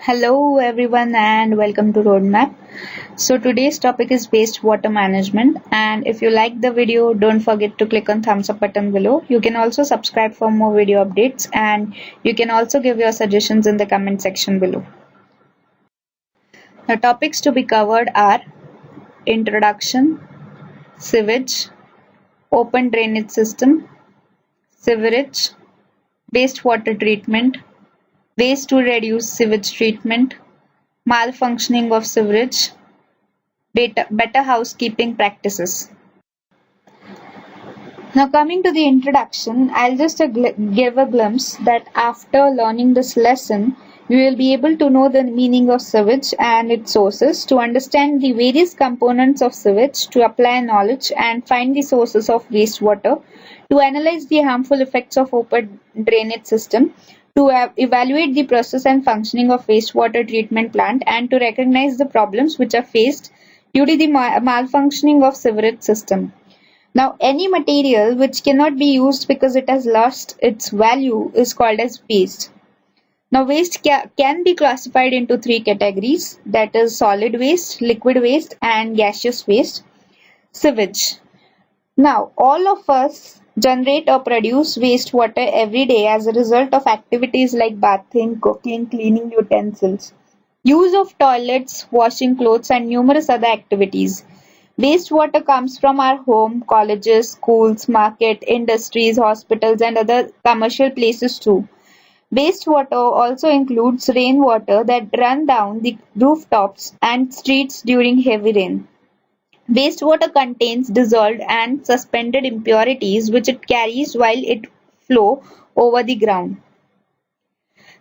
Hello everyone and welcome to Roadmap. So today's topic is wastewater management, and if you like the video, don't forget to click on thumbs up button below. You can also subscribe for more video updates, and you can also give your suggestions in the comment section below. The topics to be covered are introduction, sewage, open drainage system, sewerage, wastewater treatment, ways to reduce sewage treatment, malfunctioning of sewerage, better housekeeping practices. Now, coming to the introduction, I'll just give a glimpse that after learning this lesson, we will be able to know the meaning of sewage and its sources, to understand the various components of sewage, to apply knowledge and find the sources of wastewater, to analyze the harmful effects of open drainage system, to evaluate the process and functioning of wastewater treatment plant, and to recognize the problems which are faced due to the malfunctioning of sewerage system. Now, any material which cannot be used because it has lost its value is called as waste. Now, waste can be classified into three categories, that is solid waste, liquid waste and gaseous waste. Sewage. Now, all of us generate or produce wastewater every day as a result of activities like bathing, cooking, cleaning utensils, use of toilets, washing clothes and numerous other activities. Wastewater comes from our home, colleges, schools, market, industries, hospitals and other commercial places too. Wastewater also includes rainwater that run down the rooftops and streets during heavy rain. Wastewater contains dissolved and suspended impurities which it carries while it flow over the ground.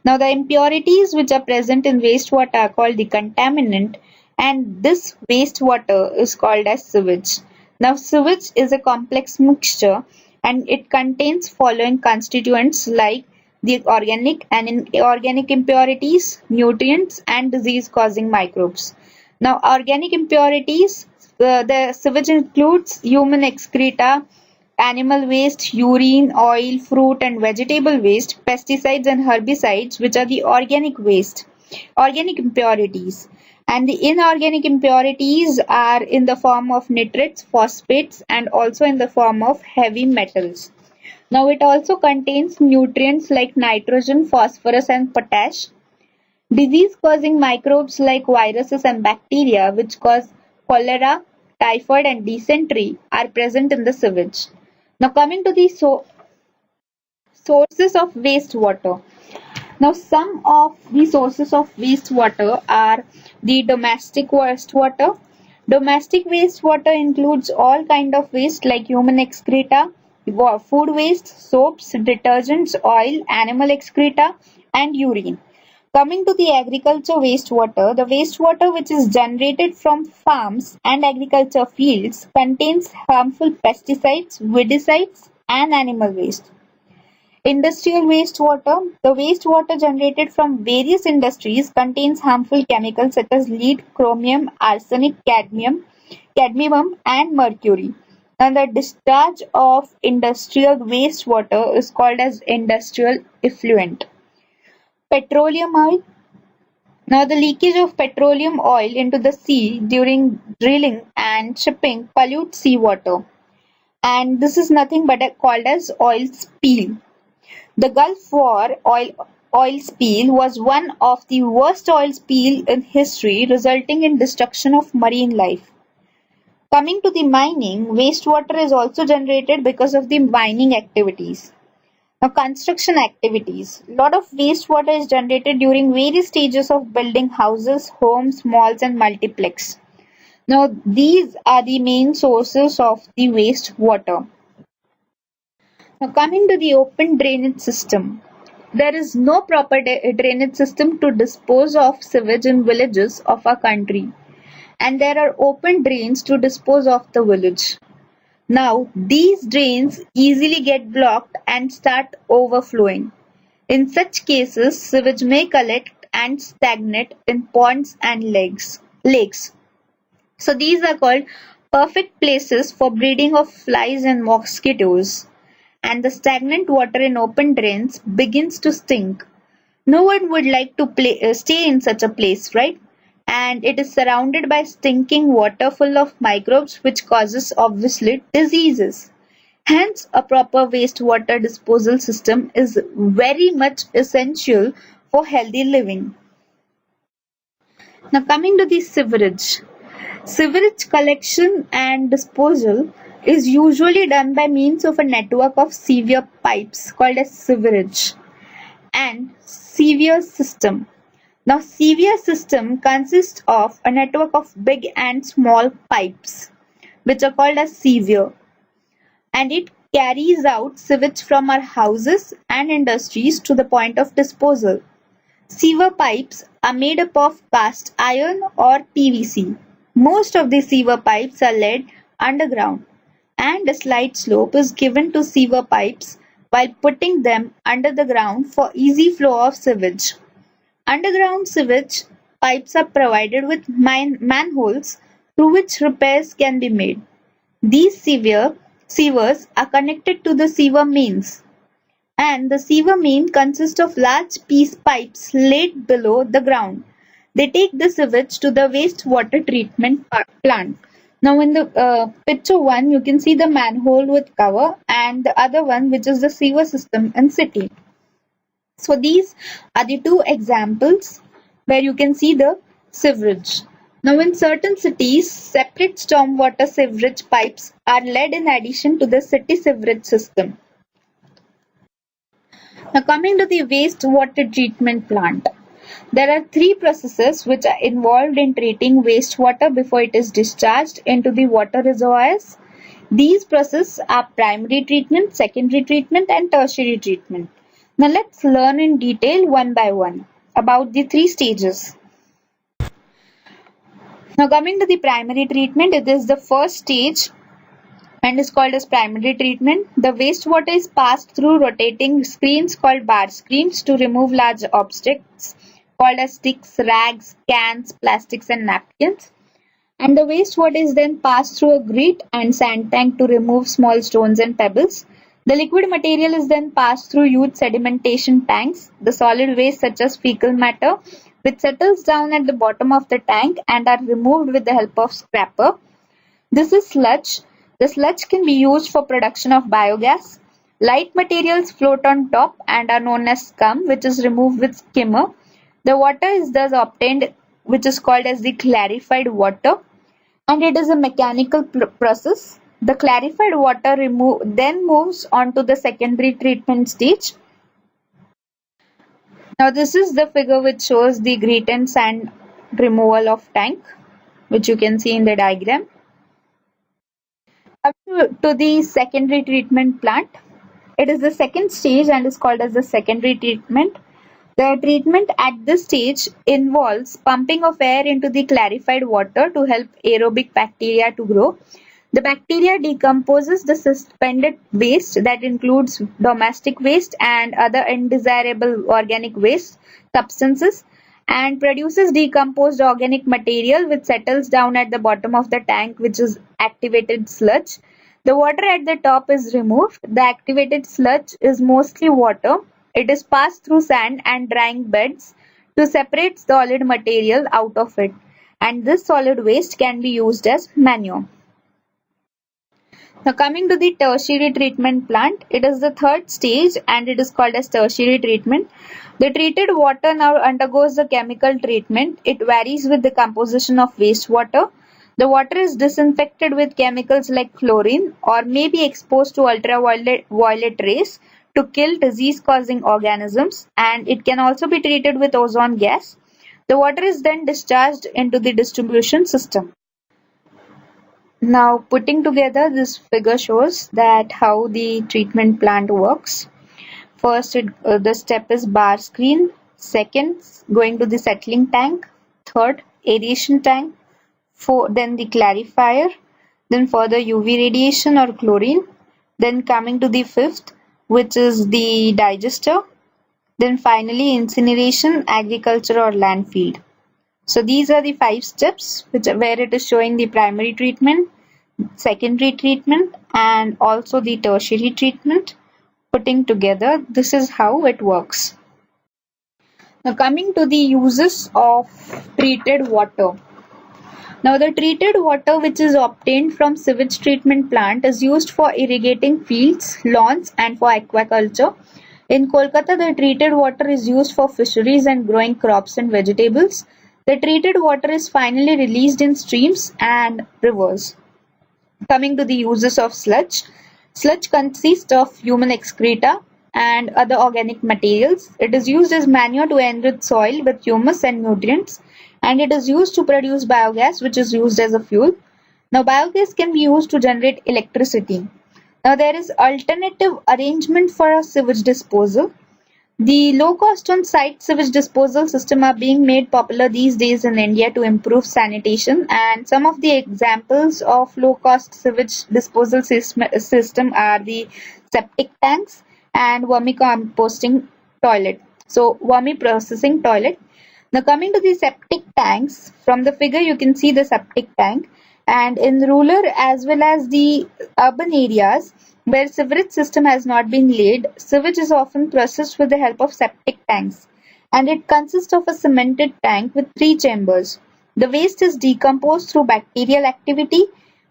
Now, the impurities which are present in wastewater are called the contaminant, and this wastewater is called as sewage. Now, sewage is a complex mixture and it contains following constituents like the organic and inorganic impurities, nutrients and disease-causing microbes. Now, organic impurities, the sewage includes human excreta, animal waste, urine, oil, fruit and vegetable waste, pesticides and herbicides, which are the organic waste, organic impurities. And the inorganic impurities are in the form of nitrates, phosphates and also in the form of heavy metals. Now, it also contains nutrients like nitrogen, phosphorus and potash. Disease-causing microbes like viruses and bacteria which cause cholera, typhoid and dysentery are present in the sewage. Now, coming to the sources of wastewater. Now, some of the sources of wastewater are the domestic wastewater. Domestic wastewater includes all kind of waste like human excreta, food waste, soaps, detergents, oil, animal excreta and urine. Coming to the agriculture wastewater, the wastewater which is generated from farms and agriculture fields contains harmful pesticides, weedicides and animal waste. Industrial wastewater, the wastewater generated from various industries contains harmful chemicals such as lead, chromium, arsenic, cadmium and mercury. And the discharge of industrial wastewater is called as industrial effluent. Petroleum oil. Now, the leakage of petroleum oil into the sea during drilling and shipping pollutes seawater, and this is nothing but called as oil spill. The Gulf War oil spill was one of the worst oil spill in history, resulting in destruction of marine life. Coming to the mining, wastewater is also generated because of the mining activities. Now, construction activities. A lot of wastewater is generated during various stages of building houses, homes, malls and multiplex. Now, these are the main sources of the wastewater. Now, coming to the open drainage system. There is no proper drainage system to dispose of sewage in villages of our country, and there are open drains to dispose of the village. Now, these drains easily get blocked and start overflowing. In such cases, sewage may collect and stagnate in ponds and lakes. So, these are called perfect places for breeding of flies and mosquitoes. And the stagnant water in open drains begins to stink. No one would like to stay in such a place, right? And it is surrounded by stinking water full of microbes, which causes obviously diseases. Hence, a proper wastewater disposal system is very much essential for healthy living. Now, coming to the sewerage. Sewerage collection and disposal is usually done by means of a network of sewer pipes called as sewerage and sewer system. Now, sewer system consists of a network of big and small pipes, which are called as sewer, and it carries out sewage from our houses and industries to the point of disposal. Sewer pipes are made up of cast iron or PVC. Most of the sewer pipes are laid underground, and a slight slope is given to sewer pipes while putting them under the ground for easy flow of sewage. Underground sewage pipes are provided with manholes through which repairs can be made. These sewers are connected to the sewer mains, and the sewer main consists of large piece pipes laid below the ground. They take the sewage to the wastewater treatment plant. Now, in the picture one, you can see the manhole with cover, and the other one, which is the sewer system in city. So these are the two examples where you can see the sewerage. Now, in certain cities, separate stormwater sewerage pipes are laid in addition to the city sewerage system. Now, coming to the wastewater treatment plant. There are three processes which are involved in treating wastewater before it is discharged into the water reservoirs. These processes are primary treatment, secondary treatment, and tertiary treatment. Now let's learn in detail one by one about the three stages. Now coming to the primary treatment, it is the first stage and is called as primary treatment. The wastewater is passed through rotating screens called bar screens to remove large objects called as sticks, rags, cans, plastics, and napkins. And the wastewater is then passed through a grit and sand tank to remove small stones and pebbles. The liquid material is then passed through huge sedimentation tanks. The solid waste such as fecal matter, which settles down at the bottom of the tank and are removed with the help of scraper. This is sludge. The sludge can be used for production of biogas. Light materials float on top and are known as scum, which is removed with skimmer. The water is thus obtained, which is called as the clarified water, and it is a mechanical process. The clarified water then moves on to the secondary treatment stage. Now this is the figure which shows the grit and sand removal of tank, which you can see in the diagram. Up to the secondary treatment plant. It is the second stage and is called as the secondary treatment. The treatment at this stage involves pumping of air into the clarified water to help aerobic bacteria to grow. The bacteria decomposes the suspended waste, that includes domestic waste and other undesirable organic waste substances, and produces decomposed organic material which settles down at the bottom of the tank, which is activated sludge. The water at the top is removed. The activated sludge is mostly water. It is passed through sand and drying beds to separate solid material out of it, and this solid waste can be used as manure. Now coming to the tertiary treatment plant, it is the third stage and it is called as tertiary treatment. The treated water now undergoes the chemical treatment. It varies with the composition of wastewater. The water is disinfected with chemicals like chlorine or may be exposed to ultraviolet rays to kill disease-causing organisms, and it can also be treated with ozone gas. The water is then discharged into the distribution system. Now putting together, this figure shows that how the treatment plant works. First, the step is bar screen. Second, going to the settling tank. Third, aeration tank. Then the clarifier. Then further UV radiation or chlorine. Then coming to the fifth, which is the digester. Then finally incineration, agriculture or landfill. So these are the 5 steps where it is showing the primary treatment, secondary treatment, and also the tertiary treatment. Putting together, this is how it works. Now coming to the uses of treated water. Now the treated water which is obtained from sewage treatment plant is used for irrigating fields, lawns and for aquaculture. In Kolkata, the treated water is used for fisheries and growing crops and vegetables. The treated water is finally released in streams and rivers. Coming to the uses of sludge. Sludge consists of human excreta and other organic materials. It is used as manure to enrich soil with humus and nutrients, and it is used to produce biogas, which is used as a fuel. Now, biogas can be used to generate electricity. Now, there is alternative arrangement for a sewage disposal. The low-cost on-site sewage disposal system are being made popular these days in India to improve sanitation, and some of the examples of low-cost sewage disposal system are the septic tanks and vermicomposting toilet. So, vermi-processing toilet. Now, coming to the septic tanks, from the figure you can see the septic tank, and in rural as well as the urban areas, where sewerage system has not been laid, sewage is often processed with the help of septic tanks, and it consists of a cemented tank with 3 chambers. The waste is decomposed through bacterial activity.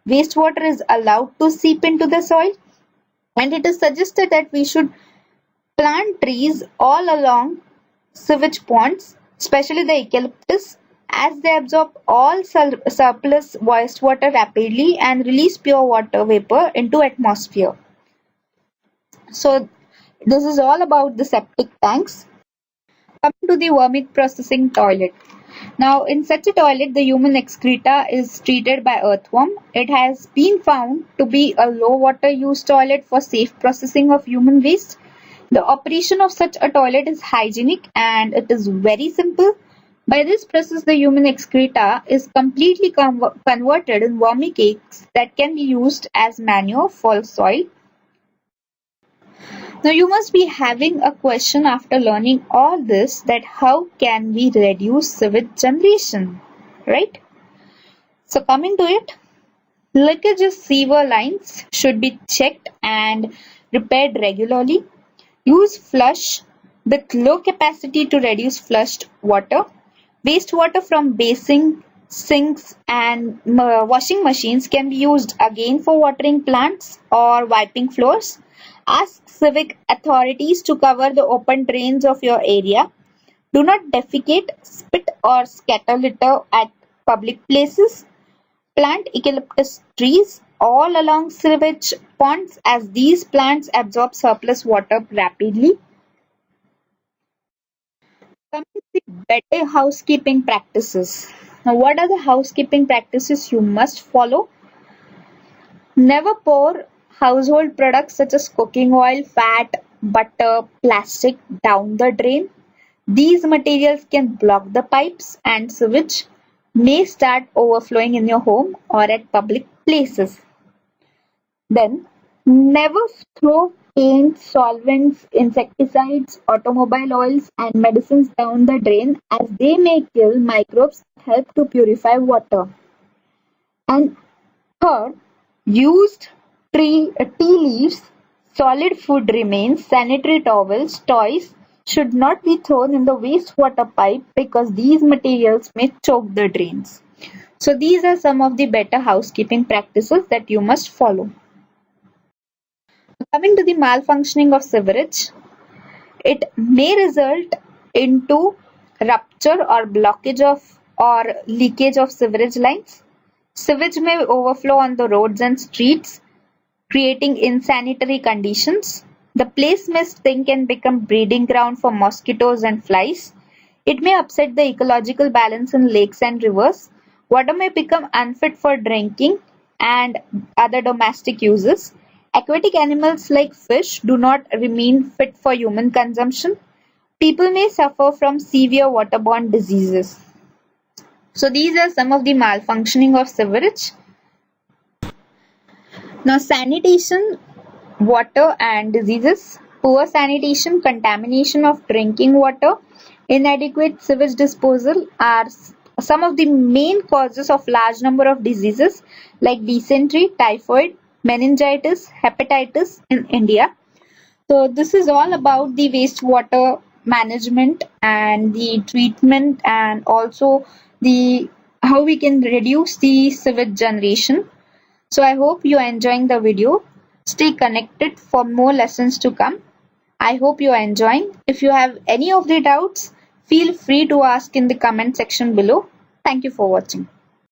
Wastewater is allowed to seep into the soil, and it is suggested that we should plant trees all along sewage ponds, especially the eucalyptus, as they absorb all surplus wastewater rapidly and release pure water vapor into atmosphere. So this is all about the septic tanks. Coming to the vermic-processing toilet. Now, in such a toilet, the human excreta is treated by earthworm. It has been found to be a low water use toilet for safe processing of human waste. The operation of such a toilet is hygienic and it is very simple. By this process, the human excreta is completely converted in vermicakes that can be used as manure for soil. Now you must be having a question after learning all this, that how can we reduce sewage generation, right? So coming to it, leakage of sewer lines should be checked and repaired regularly. Use flush with low capacity to reduce flushed water. Wastewater from basins, sinks and washing machines can be used again for watering plants or wiping floors. Ask civic authorities to cover the open drains of your area. Do not defecate, spit or scatter litter at public places. Plant eucalyptus trees all along sewage ponds, as these plants absorb surplus water rapidly. Coming to the better housekeeping practices. Now, what are the housekeeping practices you must follow? Never pour household products such as cooking oil, fat, butter, plastic down the drain. These materials can block the pipes and sewage may start overflowing in your home or at public places. Then, never throw paint, solvents, insecticides, automobile oils and medicines down the drain, as they may kill microbes that help to purify water. And third, used tea leaves, solid food remains, sanitary towels, toys should not be thrown in the wastewater pipe because these materials may choke the drains. So these are some of the better housekeeping practices that you must follow. Coming to the malfunctioning of sewerage, it may result into rupture or blockage of or leakage of sewerage lines. Sewage may overflow on the roads and streets, creating insanitary conditions. The place may stink and become breeding ground for mosquitoes and flies. It may upset the ecological balance in lakes and rivers. Water may become unfit for drinking and other domestic uses. Aquatic animals like fish do not remain fit for human consumption. People may suffer from severe waterborne diseases. So these are some of the malfunctioning of sewerage. Now, sanitation, water and diseases. Poor sanitation, contamination of drinking water, inadequate sewage disposal are some of the main causes of large number of diseases like dysentery, typhoid, meningitis, hepatitis in India. So this is all about the wastewater management and the treatment, and also the how we can reduce the sewage generation. So I hope you are enjoying the video. Stay connected for more lessons to come. I hope you are enjoying. If you have any of the doubts, feel free to ask in the comment section below. Thank you for watching.